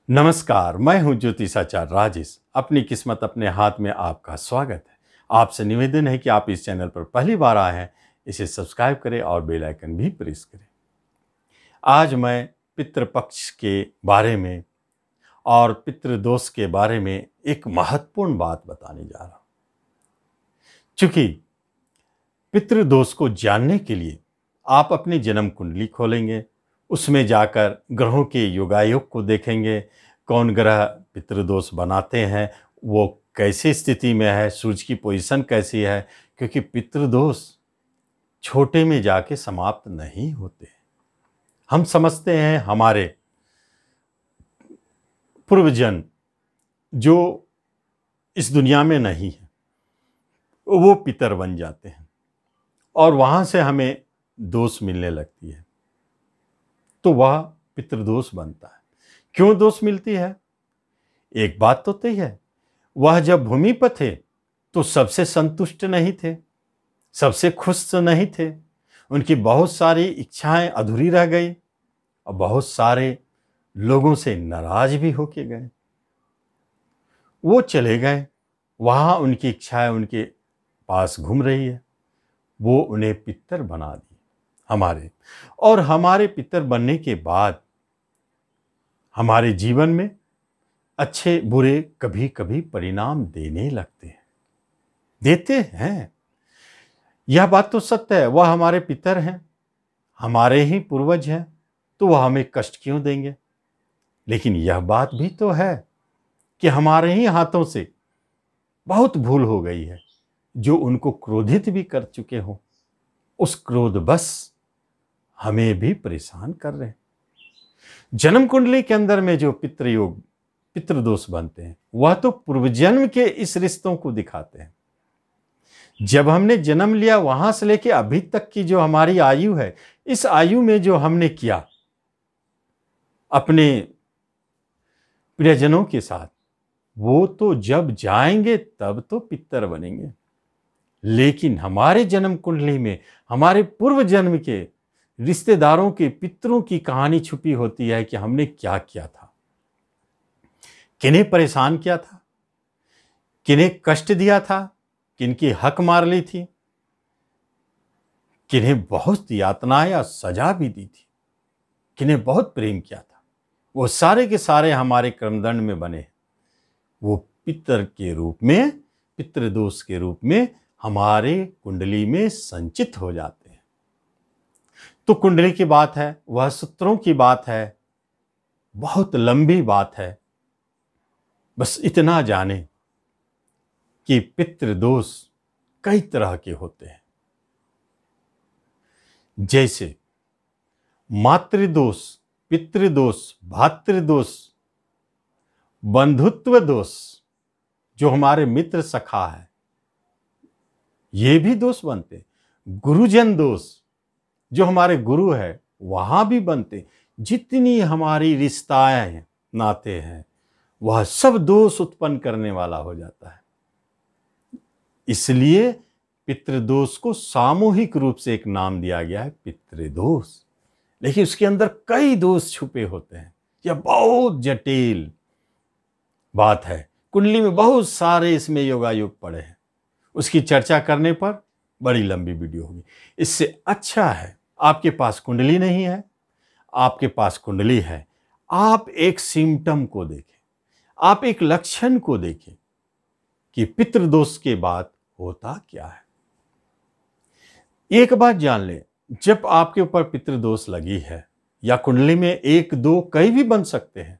नमस्कार, मैं हूं ज्योतिषाचार्य राजेश। अपनी किस्मत अपने हाथ में आपका स्वागत है। आपसे निवेदन है कि आप इस चैनल पर पहली बार आए हैं, इसे सब्सक्राइब करें और बेल आइकन भी प्रेस करें। आज मैं पितृपक्ष के बारे में और पितृदोष के बारे में एक महत्वपूर्ण बात बताने जा रहा हूं। चूंकि पितृदोष को जानने के लिए आप अपनी जन्म कुंडली खोलेंगे, उसमें जाकर ग्रहों के योगायोग को देखेंगे, कौन ग्रह पितृदोष बनाते हैं, वो कैसी स्थिति में है, सूर्य की पोजीशन कैसी है, क्योंकि पितृदोष छोटे में जाके समाप्त नहीं होते। हम समझते हैं हमारे पूर्वजन जो इस दुनिया में नहीं है वो पितर बन जाते हैं और वहां से हमें दोष मिलने लगती है, तो वह पितृदोष बनता है। क्यों दोष मिलती है? एक बात तो तय है, वह जब भूमि पर थे तो सबसे संतुष्ट नहीं थे, सबसे खुश नहीं थे। उनकी बहुत सारी इच्छाएं अधूरी रह गई और बहुत सारे लोगों से नाराज भी होके गए। वो चले गए, वहां उनकी इच्छाएं उनके पास घूम रही है, वो उन्हें पितर बना दी हमारे। और हमारे पितर बनने के बाद हमारे जीवन में अच्छे बुरे कभी कभी परिणाम देने लगते हैं, देते हैं। यह बात तो सत्य है, वह हमारे पितर हैं, हमारे ही पूर्वज हैं, तो वह हमें कष्ट क्यों देंगे? लेकिन यह बात भी तो है कि हमारे ही हाथों से बहुत भूल हो गई है, जो उनको क्रोधित भी कर चुके हो, उस क्रोध बस हमें भी परेशान कर रहे हैं। जन्म कुंडली के अंदर में जो पितृयोग पितृदोष बनते हैं, वह तो पूर्वजन्म के इस रिश्तों को दिखाते हैं। जब हमने जन्म लिया वहां से लेके अभी तक की जो हमारी आयु है, इस आयु में जो हमने किया अपने प्रियजनों के साथ, वो तो जब जाएंगे तब तो पितर बनेंगे। लेकिन हमारे जन्म कुंडली में हमारे पूर्व जन्म के रिश्तेदारों के पितरों की कहानी छुपी होती है कि हमने क्या किया था, किन्हें परेशान किया था, किन्हें कष्ट दिया था, किनकी हक मार ली थी, किन्हें बहुत यातनाएं या सजा भी दी थी, किन्हें बहुत प्रेम किया था। वो सारे के सारे हमारे कर्मदंड में बने, वो पितर के रूप में, पितृदोष के रूप में हमारे कुंडली में संचित हो जाते हैं। तो कुंडली की बात है, वह सूत्रों की बात है, बहुत लंबी बात है। बस इतना जाने कि पितृदोष कई तरह के होते हैं, जैसे मातृदोष, पितृदोष, भातृदोष, बंधुत्व दोष, जो हमारे मित्र सखा है, ये भी दोष बनते। गुरुजन दोष, जो हमारे गुरु है, वहां भी बनते। जितनी हमारी रिश्ताएं हैं, नाते हैं, वह सब दोष उत्पन्न करने वाला हो जाता है। इसलिए पितृदोष को सामूहिक रूप से एक नाम दिया गया है, पितृदोष। लेकिन उसके अंदर कई दोष छुपे होते हैं। यह बहुत जटिल बात है, कुंडली में बहुत सारे इसमें योगायोग पड़े हैं, उसकी चर्चा करने पर बड़ी लंबी वीडियो होगी। इससे अच्छा है, आपके पास कुंडली नहीं है, आपके पास कुंडली है, आप एक सिम्टम को देखें, आप एक लक्षण को देखें कि पितृदोष के बाद होता क्या है। एक बात जान ले, जब आपके ऊपर पितृदोष लगी है, या कुंडली में एक दो कई भी बन सकते हैं,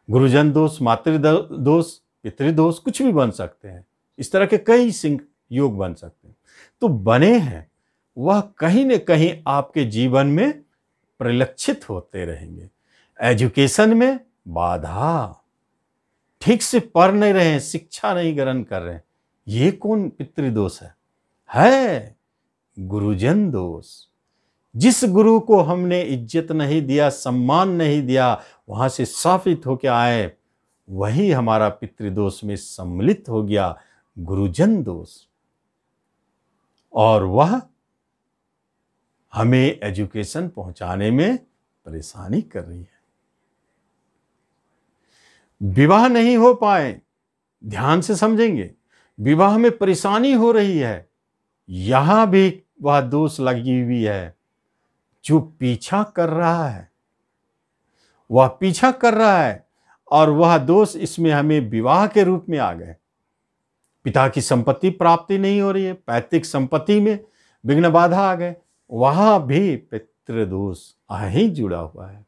गुरुजन दोष, मातृदोष, पितृदोष, कुछ भी बन सकते हैं, इस तरह के कई योग बन सकते हैं। तो बने हैं, वह कहीं न कहीं आपके जीवन में परिलक्षित होते रहेंगे। एजुकेशन में बाधा, ठीक से पढ़ नहीं रहे हैं, शिक्षा नहीं ग्रहण कर रहे हैं, ये कौन पितृदोष है गुरुजन दोष। जिस गुरु को हमने इज्जत नहीं दिया, सम्मान नहीं दिया, वहां से शापित होकर आए, वही हमारा पितृदोष में सम्मिलित हो गया, गुरुजन दोष। और वह हमें एजुकेशन पहुंचाने में परेशानी कर रही है। विवाह नहीं हो पाए, ध्यान से समझेंगे, विवाह में परेशानी हो रही है, यहां भी वह दोष लगी हुई है। जो पीछा कर रहा है, वह पीछा कर रहा है, और वह दोष इसमें हमें विवाह के रूप में आ गए। पिता की संपत्ति प्राप्ति नहीं हो रही है, पैतृक संपत्ति में विघ्न बाधा आ गए, वहां भी पितृदोष ही जुड़ा हुआ है।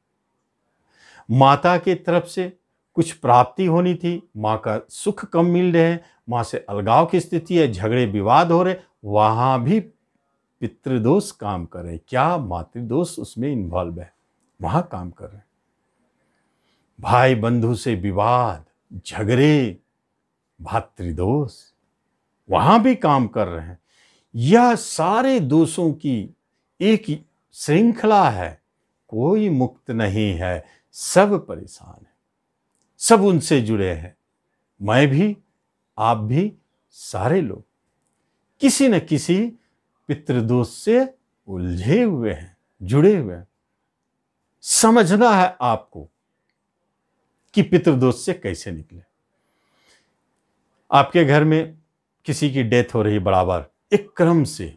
माता की तरफ से कुछ प्राप्ति होनी थी, माँ का सुख कम मिल रहे हैं, माँ से अलगाव की स्थिति है, झगड़े विवाद हो रहे, वहां भी पितृदोष काम कर रहे। क्या मातृदोष उसमें इन्वॉल्व है, वहां काम कर रहे हैं। भाई बंधु से विवाद, झगड़े, भातृदोष वहां भी काम कर रहे हैं। यह सारे दोषों की एक श्रृंखला है, कोई मुक्त नहीं है, सब परेशान है, सब उनसे जुड़े हैं। मैं भी, आप भी, सारे लोग किसी न किसी पितृदोष से उलझे हुए हैं, जुड़े हुए हैं। समझना है आपको कि पितृदोष से कैसे निकले। आपके घर में किसी की डेथ हो रही बराबर एक क्रम से,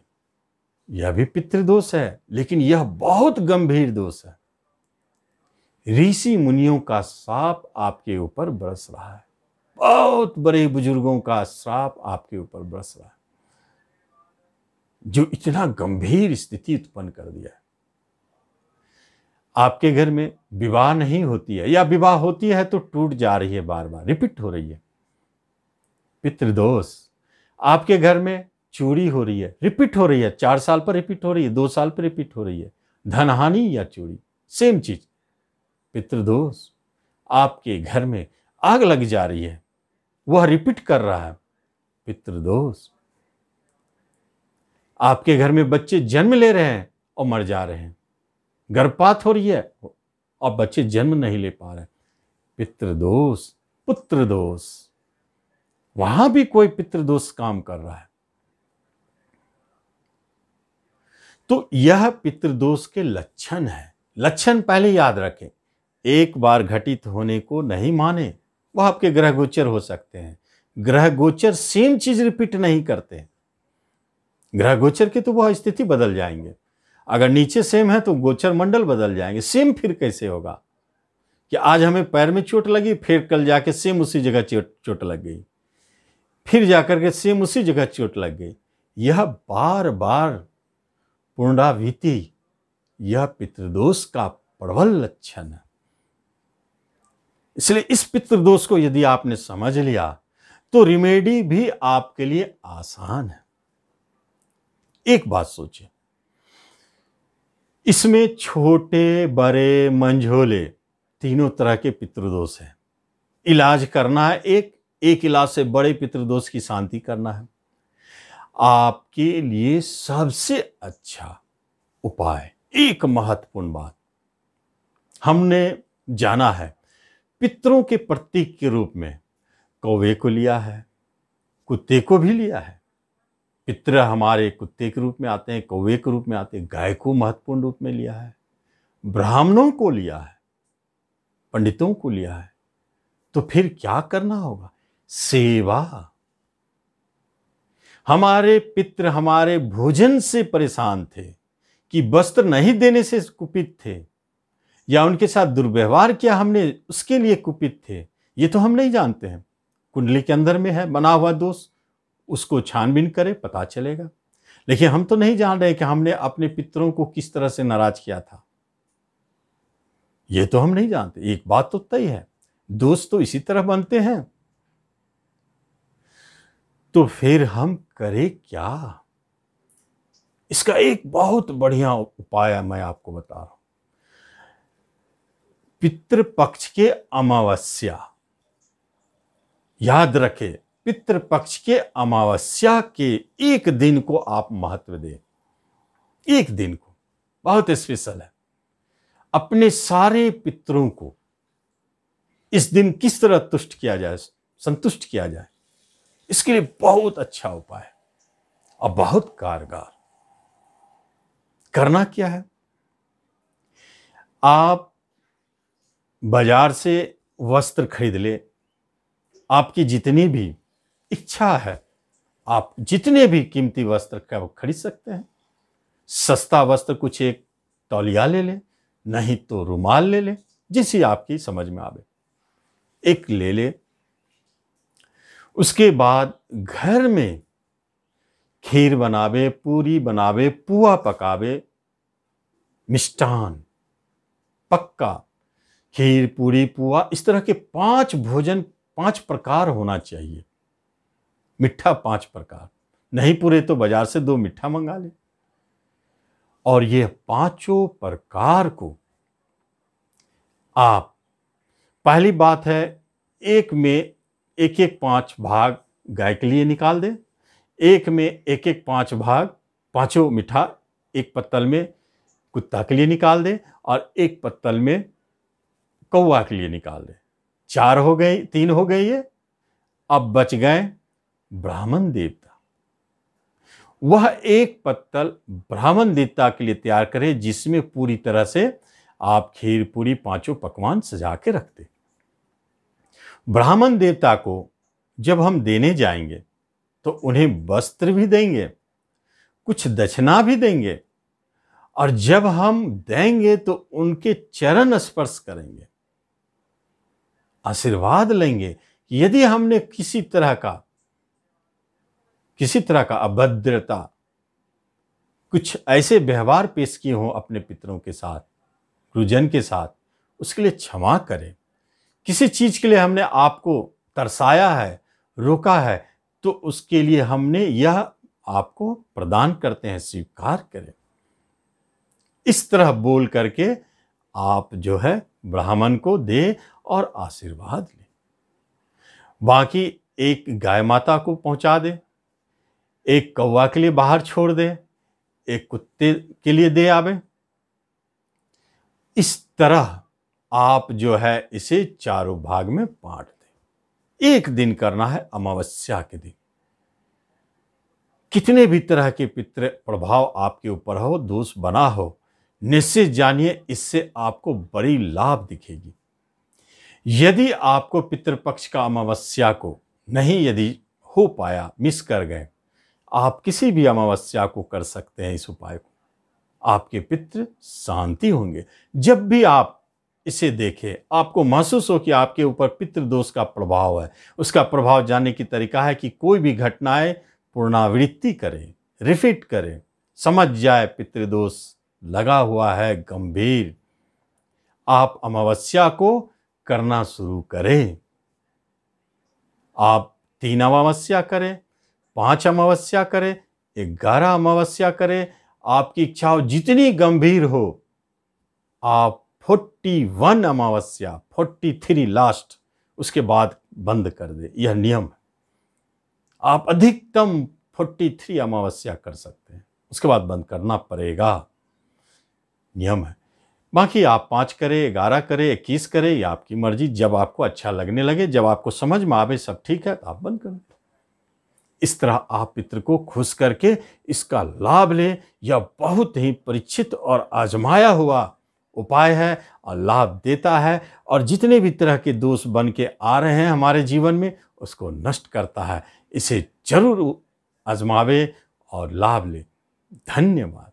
यह भी पितृदोष है, लेकिन यह बहुत गंभीर दोष है। ऋषि मुनियों का श्राप आपके ऊपर बरस रहा है, बहुत बड़े बुजुर्गों का श्राप आपके ऊपर बरस रहा है, जो इतना गंभीर स्थिति उत्पन्न कर दिया है। आपके घर में विवाह नहीं होती है, या विवाह होती है तो टूट जा रही है, बार बार रिपीट हो रही है, पितृदोष। आपके घर में चोरी हो रही है, रिपीट हो रही है, 4 साल पर रिपीट हो रही है, 2 साल पर रिपीट हो रही है, धनहानि या चोरी, सेम चीज, पितृदोष। आपके घर में आग लग जा रही है, वह रिपीट कर रहा है, पितृदोष। आपके घर में बच्चे जन्म ले रहे हैं और मर जा रहे हैं, गर्भपात हो रही है और बच्चे जन्म नहीं ले पा रहे, पितृदोष, पुत्रदोष। वहां भी कोई पितृदोष काम कर रहा है। तो यह पितृदोष के लक्षण है। लक्षण पहले याद रखें, एक बार घटित होने को नहीं माने। वह आपके ग्रह गोचर हो सकते हैं, ग्रह गोचर सेम चीज रिपीट नहीं करते। ग्रह गोचर की तो वह स्थिति बदल जाएंगे, अगर नीचे सेम है तो गोचर मंडल बदल जाएंगे। सेम फिर कैसे होगा कि आज हमें पैर में चोट लगी, फिर कल जाके सेम उसी जगह चोट लग गई, फिर जाकर के सेम उसी जगह चोट लग गई। यह बार बार पुनरावृत्ति, यह पितृदोष का प्रबल लक्षण है। इसलिए इस पितृदोष को यदि आपने समझ लिया तो रेमेडी भी आपके लिए आसान है। एक बात सोचिए, इसमें छोटे बड़े मंझोले तीनों तरह के पितृदोष हैं। इलाज करना है, एक इलाज से बड़े पितृदोष की शांति करना है। आपके लिए सबसे अच्छा उपाय, एक महत्वपूर्ण बात हमने जाना है, पितरों के प्रतीक के रूप में कौवे को लिया है, कुत्ते को भी लिया है। पितर हमारे कुत्ते के रूप में आते हैं, कौवे के रूप में आते हैं, गाय को महत्वपूर्ण रूप में लिया है, ब्राह्मणों को लिया है, पंडितों को लिया है। तो फिर क्या करना होगा? सेवा। हमारे पितर हमारे भोजन से परेशान थे, कि वस्त्र नहीं देने से कुपित थे, या उनके साथ दुर्व्यवहार किया हमने उसके लिए कुपित थे। ये तो हम नहीं जानते हैं, कुंडली के अंदर में है बना हुआ दोष, उसको छानबीन करें पता चलेगा। लेकिन हम तो नहीं जान रहे कि हमने अपने पितरों को किस तरह से नाराज किया था, ये तो हम नहीं जानते। एक बात तो तय है, दोष तो इसी तरह बनते हैं। तो फिर हम करें क्या? इसका एक बहुत बढ़िया उपाय मैं आपको बता रहा हूं। पितृपक्ष के अमावस्या, याद रखें, पितृपक्ष के अमावस्या के एक दिन को आप महत्व दें। एक दिन को बहुत स्पेशल है। अपने सारे पितरों को इस दिन किस तरह तुष्ट किया जाए, संतुष्ट किया जाए, इसके लिए बहुत अच्छा उपाय है और बहुत कारगर। करना क्या है? आप बाजार से वस्त्र खरीद ले, आपकी जितनी भी इच्छा है, आप जितने भी कीमती वस्त्र का खरीद सकते हैं। सस्ता वस्त्र कुछ एक तौलिया ले ले, नहीं तो रुमाल ले ले, जिसे आपकी समझ में आवे एक ले ले। उसके बाद घर में खीर बनावे, पूरी बनावे, पुआ पकावे, मिष्टान पक्का, खीर पूरी पुआ, इस तरह के 5 भोजन 5 प्रकार होना चाहिए। मिठा 5 प्रकार, नहीं पूरे तो बाजार से 2 मिठा मंगा ले। और ये 5 प्रकार को आप, पहली बात है, एक में एक एक 5 भाग गाय के लिए निकाल दे, एक में एक एक 5 भाग, 5 मिठा एक पत्तल में कुत्ता के लिए निकाल दे, और एक पत्तल में कौवा के लिए निकाल दे। 4 हो गई, 3 हो गई है। अब बच गए ब्राह्मण देवता। वह एक पत्तल ब्राह्मण देवता के लिए तैयार करें, जिसमें पूरी तरह से आप खीर पूरी 5 पकवान सजा के रखते। ब्राह्मण देवता को जब हम देने जाएंगे तो उन्हें वस्त्र भी देंगे, कुछ दक्षिणा भी देंगे, और जब हम देंगे तो उनके चरण स्पर्श करेंगे, आशीर्वाद लेंगे। यदि हमने किसी तरह का अभद्रता, कुछ ऐसे व्यवहार पेश किए हों अपने पितरों के साथ, गुरुजन के साथ, उसके लिए क्षमा करें। किसी चीज के लिए हमने आपको तरसाया है, रोका है, तो उसके लिए हमने यह आपको प्रदान करते हैं, स्वीकार करें। इस तरह बोल करके आप जो है ब्राह्मण को दे और आशीर्वाद ले। बाकी एक गाय माता को पहुंचा दे, एक कौवा के लिए बाहर छोड़ दे, एक कुत्ते के लिए दे आवे। इस तरह आप जो है इसे 4 भाग में बांट दें। एक दिन करना है, अमावस्या के दिन। कितने भी तरह के पितृ प्रभाव आपके ऊपर हो, दोष बना हो, निश्चित जानिए इससे आपको बड़ी लाभ दिखेगी। यदि आपको पितृपक्ष का अमावस्या को नहीं यदि हो पाया, मिस कर गए, आप किसी भी अमावस्या को कर सकते हैं इस उपाय को। आपके पितृ शांति होंगे। जब भी आप इसे देखें, आपको महसूस हो कि आपके ऊपर पितृदोष का प्रभाव है, उसका प्रभाव जानने की तरीका है कि कोई भी घटनाएं पुनरावृत्ति करें, रिपीट करें, समझ जाए पितृदोष लगा हुआ है गंभीर। आप अमावस्या को करना शुरू करें। आप 3 अमावस्या करें, 5 अमावस्या करें, 11 अमावस्या करें, आपकी इच्छा जितनी गंभीर हो, आप 41 अमावस्या, 43 लास्ट, उसके बाद बंद कर दे। यह नियम है। आप अधिकतम 43 अमावस्या कर सकते हैं, उसके बाद बंद करना पड़ेगा, नियम है। बाकी आप 5 करें, 11 करें, 21 करें, ये आपकी मर्जी। जब आपको अच्छा लगने लगे, जब आपको समझ में आवे सब ठीक है, तो आप बंद करें। इस तरह आप पितृ को खुश करके इसका लाभ लें। यह बहुत ही परीक्षित और आजमाया हुआ उपाय है और लाभ देता है, और जितने भी तरह के दोष बन के आ रहे हैं हमारे जीवन में, उसको नष्ट करता है। इसे जरूर आजमावे और लाभ ले। धन्यवाद।